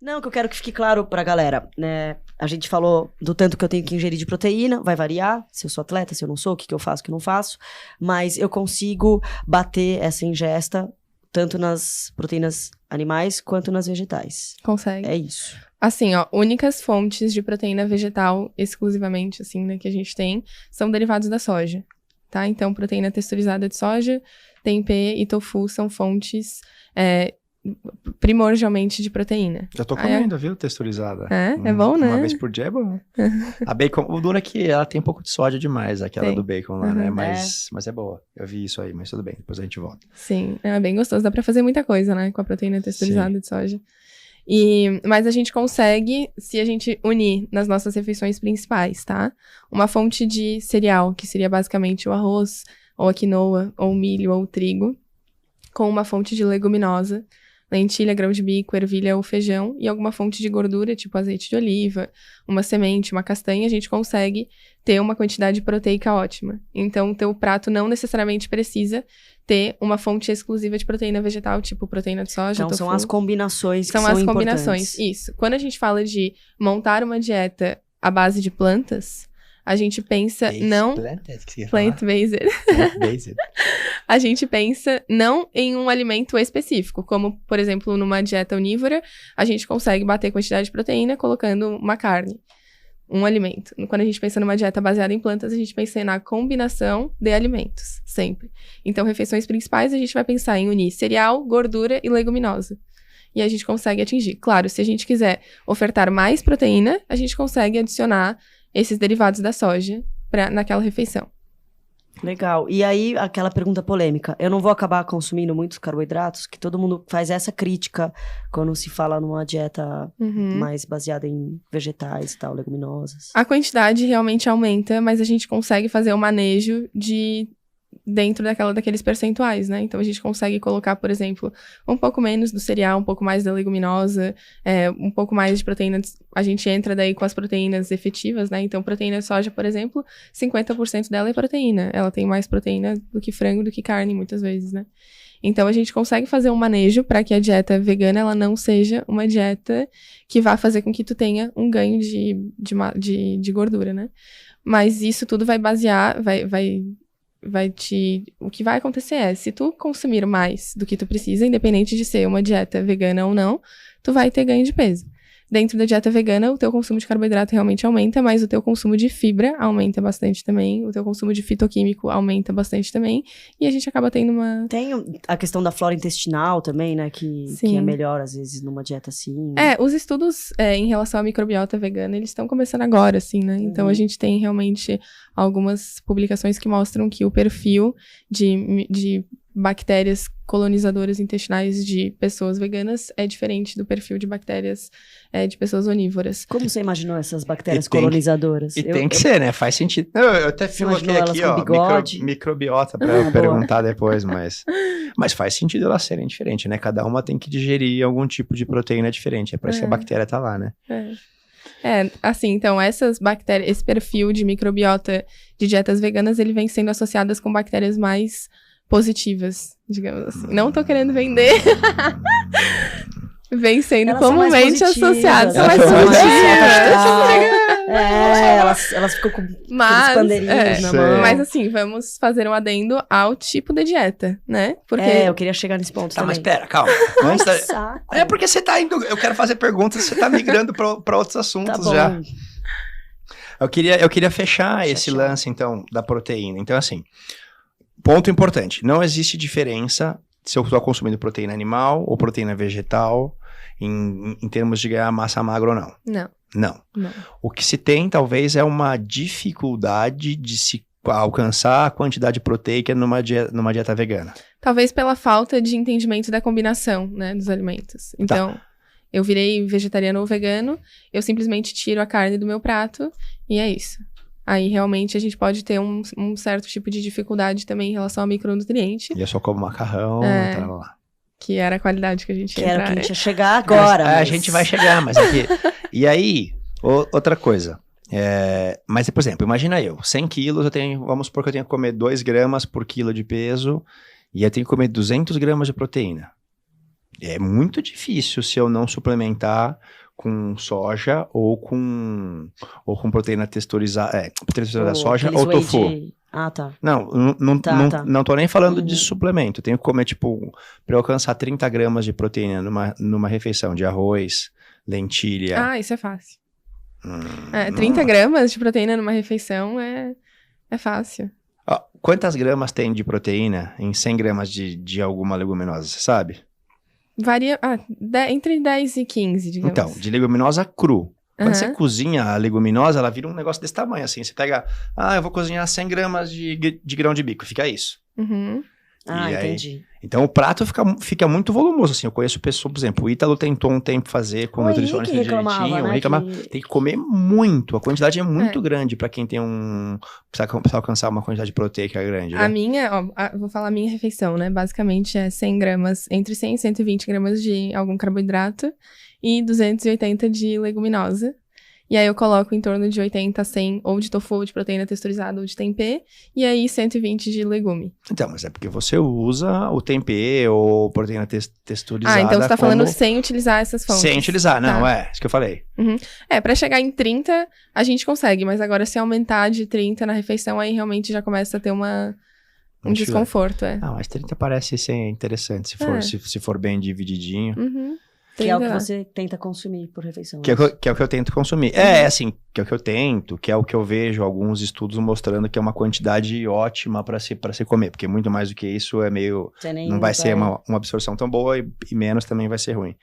Não, que eu quero que fique claro pra galera, né? A gente falou do tanto que eu tenho que ingerir de proteína, vai variar, se eu sou atleta, se eu não sou, o que eu faço, o que eu não faço, mas eu consigo bater essa ingesta tanto nas proteínas animais quanto nas vegetais. Consegue. É isso. Assim, ó, únicas fontes de proteína vegetal, exclusivamente, assim, né, que a gente tem, são derivados da soja, tá? Então, proteína texturizada de soja, tempê e tofu são fontes primordialmente de proteína. Já tô comendo, viu? Texturizada. É bom, né? Uma vez por dia é bom. A bacon, o duro é que ela tem um pouco de sódio demais, aquela do bacon lá, né? Mas é boa. Eu vi isso aí, mas tudo bem, depois a gente volta. Sim, é bem gostoso. Dá pra fazer muita coisa, né? Com a proteína texturizada de soja. Mas a gente consegue, se a gente unir nas nossas refeições principais, tá? Uma fonte de cereal, que seria basicamente o arroz, ou a quinoa, ou o milho, ou o trigo, com uma fonte de leguminosa, lentilha, grão de bico, ervilha ou feijão, e alguma fonte de gordura, tipo azeite de oliva, uma semente, uma castanha, a gente consegue ter uma quantidade proteica ótima. Então, o teu prato não necessariamente precisa ter uma fonte exclusiva de proteína vegetal, tipo proteína de soja, Então, tofu. são as combinações que são as importantes. combinações, isso. Quando a gente fala de montar uma dieta à base de plantas, a gente pensa plant-based. A gente pensa não em um alimento específico, como, por exemplo, numa dieta onívora, a gente consegue bater quantidade de proteína colocando uma carne, um alimento. Quando a gente pensa numa dieta baseada em plantas, a gente pensa na combinação de alimentos, sempre. Então, refeições principais, a gente vai pensar em unir cereal, gordura e leguminosa. E a gente consegue atingir. Claro, se a gente quiser ofertar mais proteína, a gente consegue adicionar esses derivados da soja naquela refeição. Legal. E aí, aquela pergunta polêmica. Eu não vou acabar consumindo muitos carboidratos? Que todo mundo faz essa crítica quando se fala numa dieta mais baseada em vegetais e tal, leguminosas. A quantidade realmente aumenta, mas a gente consegue fazer o manejo dentro daqueles percentuais, né? Então, a gente consegue colocar, por exemplo, um pouco menos do cereal, um pouco mais da leguminosa, um pouco mais de proteína. A gente entra daí com as proteínas efetivas, né? Então, proteína de soja, por exemplo, 50% dela é proteína. Ela tem mais proteína do que frango, do que carne, muitas vezes, né? Então, a gente consegue fazer um manejo para que a dieta vegana, ela não seja uma dieta que vá fazer com que tu tenha um ganho de gordura, né? Mas isso tudo vai basear, o que vai acontecer é, se tu consumir mais do que tu precisa, independente de ser uma dieta vegana ou não, tu vai ter ganho de peso. Dentro da dieta vegana, o teu consumo de carboidrato realmente aumenta, mas o teu consumo de fibra aumenta bastante também, o teu consumo de fitoquímico aumenta bastante também, e a gente acaba tendo uma... Tem a questão da flora intestinal também, né, que é melhor, às vezes, numa dieta assim. Os estudos em relação à microbiota vegana, eles estão começando agora, assim, né, então a gente tem realmente algumas publicações que mostram que o perfil de bactérias colonizadoras intestinais de pessoas veganas é diferente do perfil de bactérias de pessoas onívoras. Como você imaginou essas bactérias colonizadoras? Tem que ser, né? Faz sentido. Eu até coloquei aqui, ó, microbiota pra eu perguntar depois, mas faz sentido elas serem diferentes, né? Cada uma tem que digerir algum tipo de proteína diferente. É por isso que a bactéria tá lá, né? Assim, então, essas bactérias, esse perfil de microbiota de dietas veganas, ele vem sendo associadas com bactérias mais positivas, digamos assim. Não tô querendo vender. Vem sendo comumente associadas. São mais positivas. Elas ficam com os bandeirinhos na mão. Mas assim, vamos fazer um adendo ao tipo de dieta, né? Porque... eu queria chegar nesse ponto também. Mas pera, calma. É porque você tá indo... Eu quero fazer perguntas, você tá migrando pra outros assuntos já. Eu queria fechar esse lance, então, da proteína. Então, assim... Ponto importante, não existe diferença se eu estou consumindo proteína animal ou proteína vegetal em termos de ganhar massa magra ou não. Não. O que se tem, talvez, é uma dificuldade de se alcançar a quantidade proteica numa dieta vegana. Talvez pela falta de entendimento da combinação, né, dos alimentos. Então, eu virei vegetariano ou vegano, eu simplesmente tiro a carne do meu prato e é isso. Aí, realmente, a gente pode ter um certo tipo de dificuldade também em relação ao micronutriente. E eu só como macarrão, tá lá. Que era a qualidade que a gente ia entrar. Que era o que a gente ia chegar agora. A gente vai chegar, mas aqui... E aí, outra coisa. Mas, por exemplo, imagina 100 quilos, vamos supor que eu tenho que comer 2 gramas por quilo de peso, e eu tenho que comer 200 gramas de proteína. É muito difícil se eu não suplementar com soja ou com proteína texturizada, proteína da soja ou tofu. Tá. Não tô nem falando de suplemento. Eu tenho que comer, tipo, para eu alcançar 30 gramas de proteína numa refeição de arroz, lentilha. Isso é fácil. 30 gramas de proteína numa refeição é fácil. Quantas gramas tem de proteína em 100 gramas de alguma leguminosa, você sabe? Varia entre 10 e 15, digamos. Então, de leguminosa cru. Quando você cozinha a leguminosa, ela vira um negócio desse tamanho, assim. Você pega, eu vou cozinhar 100 gramas de grão de bico, fica isso. Entendi. Então o prato fica muito volumoso, assim. Eu conheço pessoas, por exemplo, o Ítalo tentou um tempo fazer com nutricionista direitinho. Né, tem que comer muito. A quantidade é muito grande pra quem tem precisa alcançar uma quantidade proteica grande. Né? Vou falar a minha refeição, né? Basicamente é 100 gramas, entre 100 e 120 gramas de algum carboidrato e 280 de leguminosa. E aí eu coloco em torno de 80 a 100 ou de tofu, ou de proteína texturizada, ou de tempê. E aí 120 de legume. Então, mas é porque você usa o tempê ou proteína texturizada. Então você tá falando sem utilizar essas fontes. Sem utilizar, não, isso que eu falei. Pra chegar em 30, a gente consegue. Mas agora se aumentar de 30 na refeição, aí realmente já começa a ter um desconforto, mas 30 parece ser interessante, se for bem divididinho. Que é o que você tenta consumir por refeição. Que é o que eu tento consumir. Assim, que é o que eu tento, que é o que eu vejo alguns estudos mostrando que é uma quantidade ótima para se comer. Porque muito mais do que isso é meio... Não vai ser uma absorção tão boa e menos também vai ser ruim.